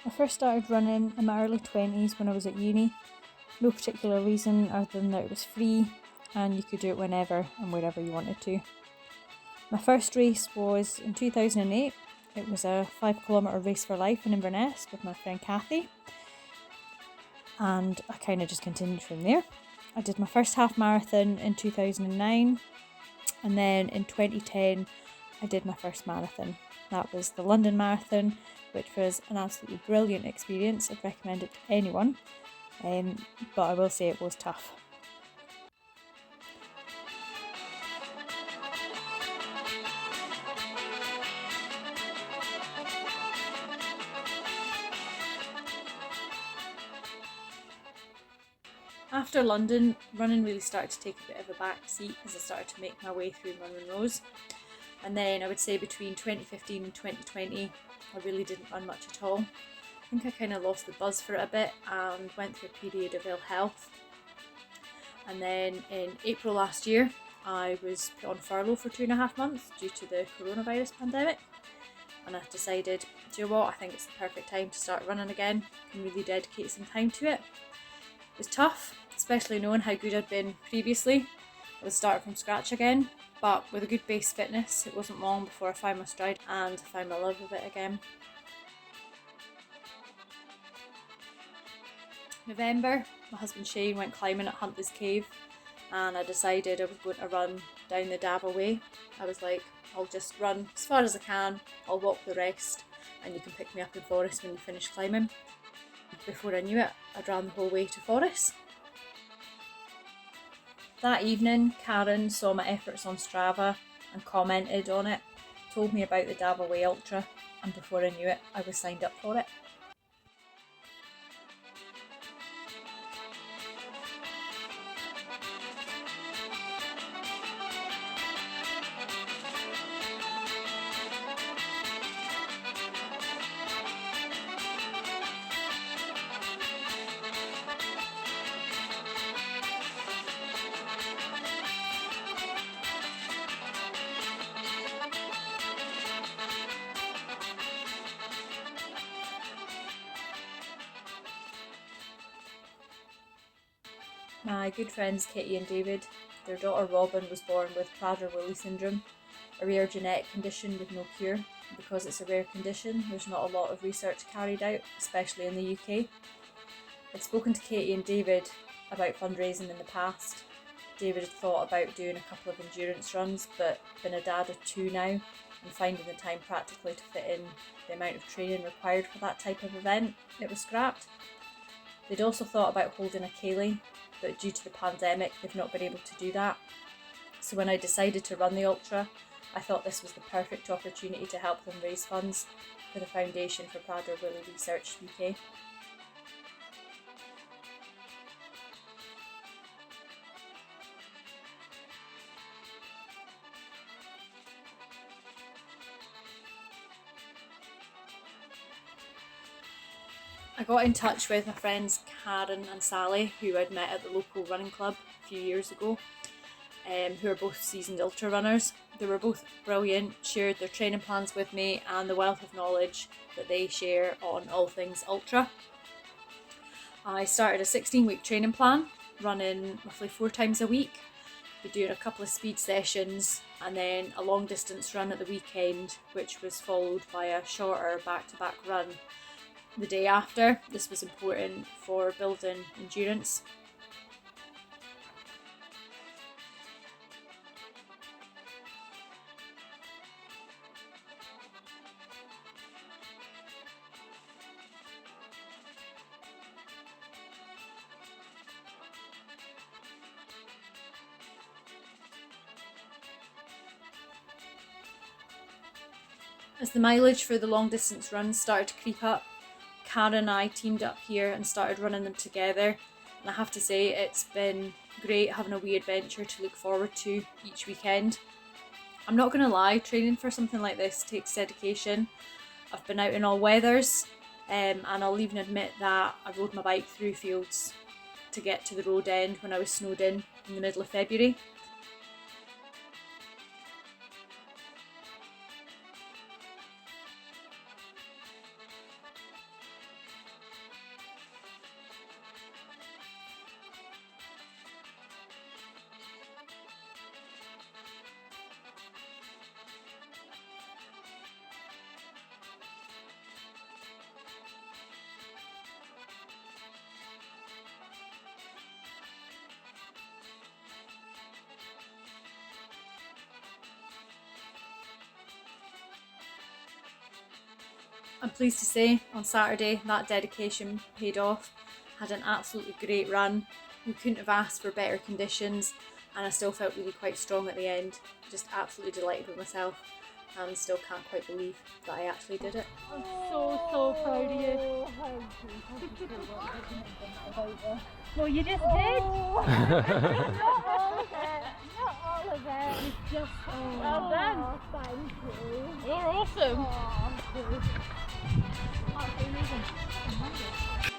I first started running in my early 20s when I was at uni. No particular reason other than that it was free and you could do it whenever and wherever you wanted to. My first race was in 2008. It was a 5 kilometre race for life in Inverness with my friend Kathy, and I kind of just continued from there. I did my first half marathon in 2009, and then in 2010 I did my first marathon. That was the London Marathon, which was an absolutely brilliant experience. I'd recommend it to anyone, but I will say it was tough. After London, running really started to take a bit of a back seat as I started to make my way through Munros. And then I would say between 2015 and 2020, I really didn't run much at all. I think I kind of lost the buzz for it a bit and went through a period of ill health. And then in April last year, I was put on furlough for 2.5 months due to the coronavirus pandemic. And I decided, do you know what, I think it's the perfect time to start running again and really dedicate some time to it. It was tough, especially knowing how good I'd been previously. I was starting from scratch again, but with a good base fitness, it wasn't long before I found my stride and found my love of it again. November, my husband Shane went climbing at Huntly's Cave, and I decided I was going to run down the Dava Way. I was like, I'll just run as far as I can, I'll walk the rest, and you can pick me up in Forest when you finish climbing. Before I knew it, I'd ran the whole way to Forest. That evening, Karen saw my efforts on Strava and commented on it, told me about the Dava Way Ultra, and before I knew it, I was signed up for it. My good friends Kitty and David, their daughter Robin was born with Prader Willi syndrome, a rare genetic condition with no cure. Because it's a rare condition, there's not a lot of research carried out, especially in the UK. I'd spoken to Katie and David about fundraising in the past. David had thought about doing a couple of endurance runs, but been a dad of 2 now and finding the time practically to fit in the amount of training required for that type of event, it was scrapped. They'd also thought about holding a ceilidh, but due to the pandemic they've not been able to do that. So when I decided to run the Ultra, I thought this was the perfect opportunity to help them raise funds for the Foundation for Prader Willi Research UK. I got in touch with my friends Karen and Sally, who I'd met at the local running club a few years ago, who are both seasoned ultra runners. They were both brilliant, shared their training plans with me and the wealth of knowledge that they share on all things ultra. I started a 16-week training plan, running roughly 4 times a week, doing a couple of speed sessions and then a long distance run at the weekend, which was followed by a shorter back-to-back run the day after. This was important for building endurance. As the mileage for the long distance runs started to creep up, Karen and I teamed up here and started running them together, and I have to say it's been great having a wee adventure to look forward to each weekend. I'm not going to lie, training for something like this takes dedication. I've been out in all weathers, and I'll even admit that I rode my bike through fields to get to the road end when I was snowed in the middle of February. I'm pleased to say on Saturday that dedication paid off. Had an absolutely great run. We couldn't have asked for better conditions, and I still felt really quite strong at the end. Just absolutely delighted with myself, and still can't quite believe that I actually did it. I'm so proud of you. Well, you just did. Not all of it. Not all of it. It's just well done. Thank you. You're awesome. Oh, thank you.